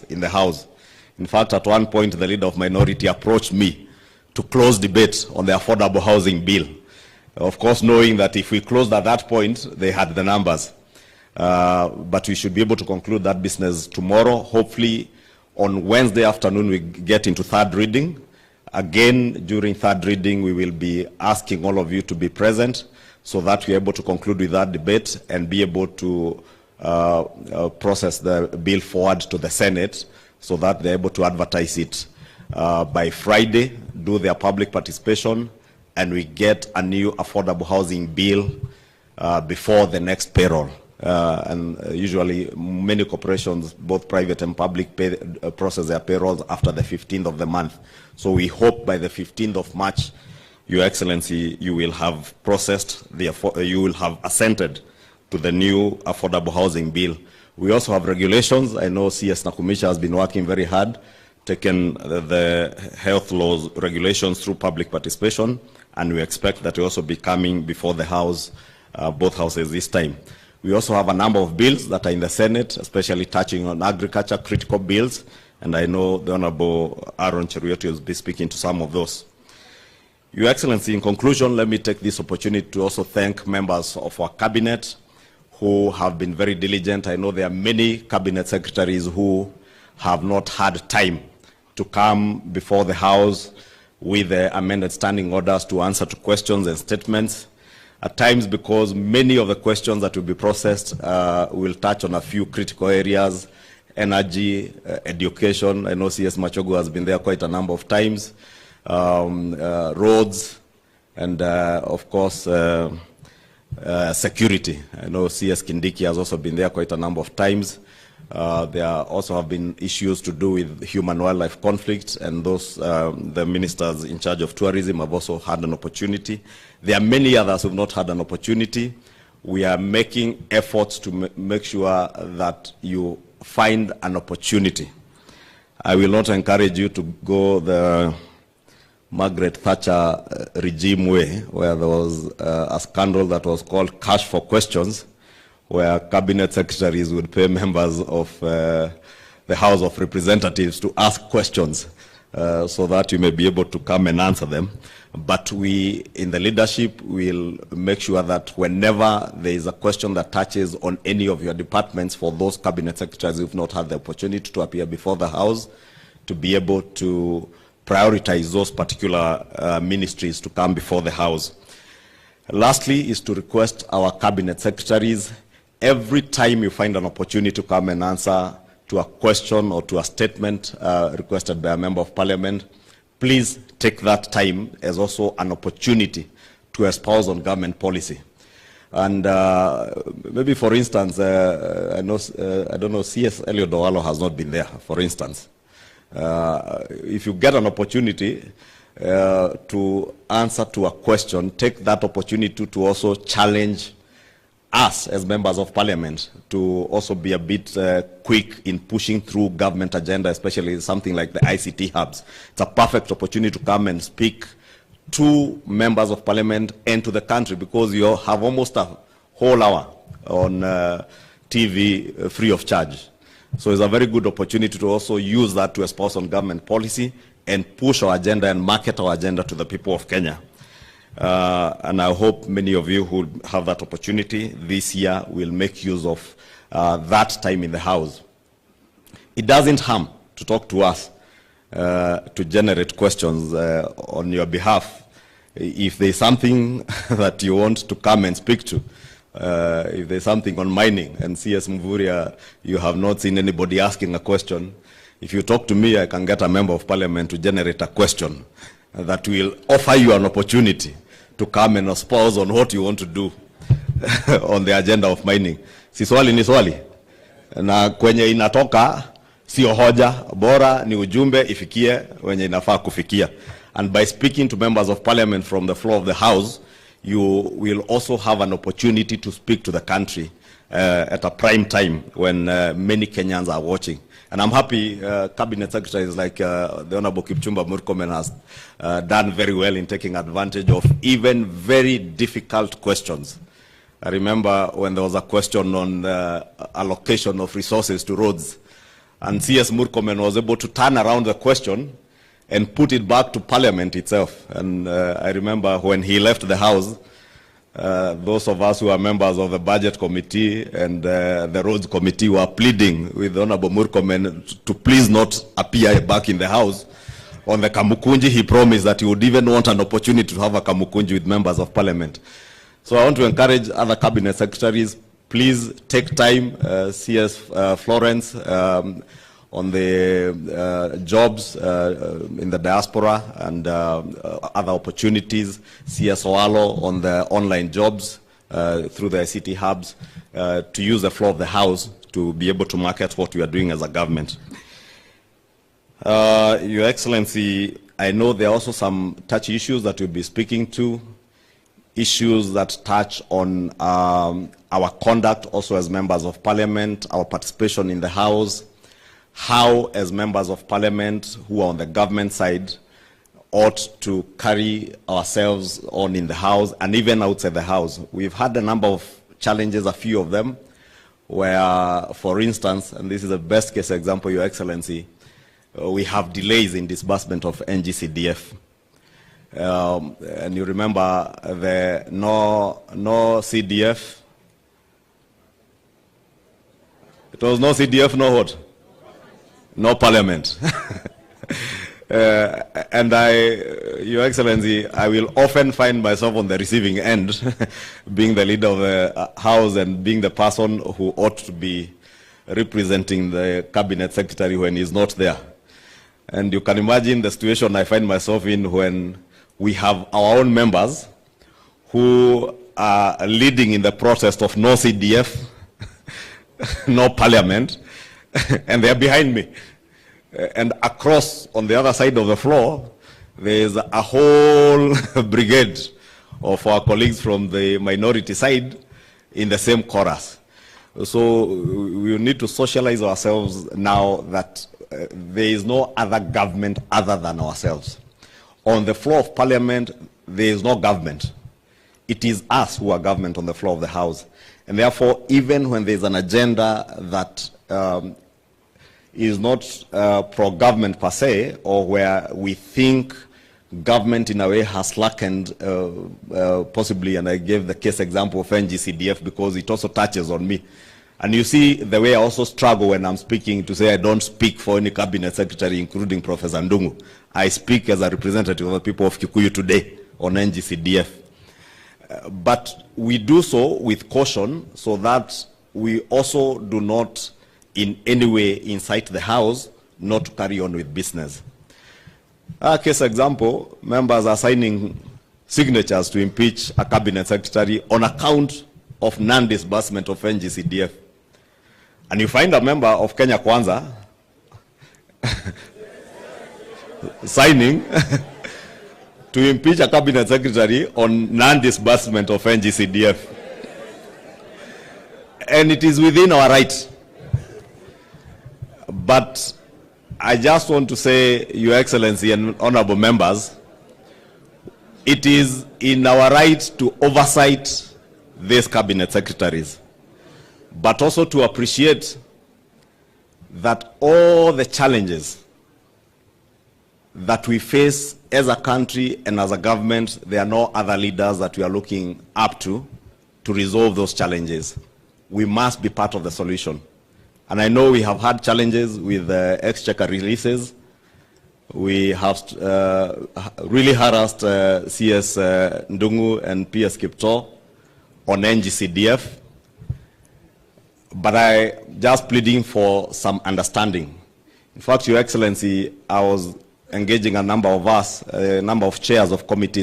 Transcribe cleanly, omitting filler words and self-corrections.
in the House. In fact, at one point, the leader of minority approached me to close debate on the affordable housing bill. Of course, knowing that if we closed at that point, they had the numbers. But we should be able to conclude that business tomorrow. Hopefully, on Wednesday afternoon, we get into third reading. Again, during third reading, we will be asking all of you to be present so that we're able to conclude with that debate and be able to process the bill forward to the Senate so that they're able to advertise it by Friday, do their public participation, and we get a new affordable housing bill before the next payroll. And usually many corporations, both private and public, process their payrolls after the 15th of the month. So we hope by the 15th of March, Your Excellency, you will have processed, you will have assented to the new affordable housing bill. We also have regulations. I know CS Nakumisha has been working very hard, taken the health laws regulations through public participation, and we expect that will also be coming before the House, both houses this time. We also have a number of bills that are in the Senate, especially touching on agriculture, critical bills, and I know the Honorable Aaron Cheruiyot will be speaking to some of those. Your Excellency, in conclusion, let me take this opportunity to also thank members of our cabinet who have been very diligent. I know there are many cabinet secretaries who have not had time to come before the House with the amended standing orders to answer to questions and statements. At times, because many of the questions that will be processed will touch on a few critical areas, energy, education. I know CS Machogu has been there quite a number of times, roads, and of course, security. I know CS Kindiki has also been there quite a number of times. There also have been issues to do with human-wildlife conflicts, and those, the ministers in charge of tourism have also had an opportunity. There are many others who have not had an opportunity. We are making efforts to make sure that you find an opportunity. I will not encourage you to go the Margaret Thatcher regime way, where there was a scandal that was called Cash for Questions, where cabinet secretaries would pay members of the House of Representatives to ask questions so that you may be able to come and answer them. But we, in the leadership, will make sure that whenever there is a question that touches on any of your departments, for those cabinet secretaries who have not had the opportunity to appear before the House, to be able to prioritize those particular ministries to come before the House. Lastly is to request our cabinet secretaries, every time you find an opportunity to come and answer to a question or to a statement requested by a member of parliament, please take that time as also an opportunity to espouse on government policy. And maybe, for instance, I don't know, CS Eliud Owalo has not been there, for instance. If you get an opportunity to answer to a question, take that opportunity to also challenge us as members of parliament to also be a bit quick in pushing through government agenda, especially something like the ICT hubs. It's a perfect opportunity to come and speak to members of parliament and to the country, because you have almost a whole hour on TV free of charge. So it's a very good opportunity to also use that to espouse on government policy and push our agenda and market our agenda to the people of Kenya. And I hope many of you who have that opportunity this year will make use of that time in the House. It doesn't harm to talk to us, to generate questions on your behalf. If there's something that you want to come and speak to, if there's something on mining, and CS Mvuria, you have not seen anybody asking a question, if you talk to me, I can get a member of parliament to generate a question that will offer you an opportunity to come and espouse on what you want to do on the agenda of mining. Si swali ni swali. Na kwenye inatoka, sio hoja, bora ni ujumbe ifikie wenye inafaa kufikia. And by speaking to members of parliament from the floor of the House, you will also have an opportunity to speak to the country at a prime time when many Kenyans are watching. And I'm happy cabinet secretaries like the Honorable Kipchumba Murkomen has done very well in taking advantage of even very difficult questions. I remember when there was a question on the allocation of resources to roads, And CS Murkomen was able to turn around the question and put it back to Parliament itself. And I remember when he left the House, those of us who are members of the Budget Committee and the Roads Committee were pleading with Honorable Murkomen to please not appear back in the House. On the Kamukunji, he promised that he would even want an opportunity to have a Kamukunji with members of Parliament. So I want to encourage other cabinet secretaries, please take time, CS Florence, on the jobs in the diaspora and other opportunities, CS Oalo on the online jobs through the ICT hubs, to use the floor of the House to be able to market what we are doing as a government. Your Excellency, I know there are also some touchy issues that we'll be speaking to, issues that touch on our conduct also as members of Parliament, our participation in the House, how as members of Parliament who are on the government side ought to carry ourselves on in the House and even outside the House. We've had a number of challenges, a few of them, where, for instance, and this is a best case example, Your Excellency, we have delays in disbursement of NGCDF. And you remember the no CDF. It was no CDF, no what? No Parliament. And Your Excellency, I will often find myself on the receiving end, being the leader of the House and being the person who ought to be representing the Cabinet Secretary when he's not there. And you can imagine the situation I find myself in when we have our own members who are leading in the process of no CDF, no Parliament, and they're behind me. And across, on the other side of the floor, there's a whole brigade of our colleagues from the minority side in the same chorus. So we need to socialize ourselves now that there is no other government other than ourselves. On the floor of Parliament, there is no government. It is us who are government on the floor of the House. And therefore, even when there's an agenda that is not pro-government per se, or where we think government in a way has slackened, possibly, and I gave the case example of NGCDF because it also touches on me. And you see the way I also struggle when I'm speaking to say I don't speak for any cabinet secretary, including Professor Ndungu. I speak as a representative of the people of Kikuyu today on NGCDF. But we do so with caution so that we also do not in any way incite the House not to carry on with business. Case example, members are signing signatures to impeach a cabinet secretary on account of non-disbursement of NGCDF. And you find a member of Kenya Kwanza signing to impeach a cabinet secretary on non-disbursement of NGCDF. And it is within our right. But I just want to say, Your Excellency and honorable members, it is in our right to oversight these cabinet secretaries, but also to appreciate that all the challenges that we face as a country and as a government, there are no other leaders that we are looking up to resolve those challenges. We must be part of the solution. And I know we have had challenges with exchequer releases. We have really harassed CS Ndungu and PS Kipto on NGCDF. But I just pleading for some understanding. In fact, Your Excellency, I was engaging a number of us, a number of chairs of committees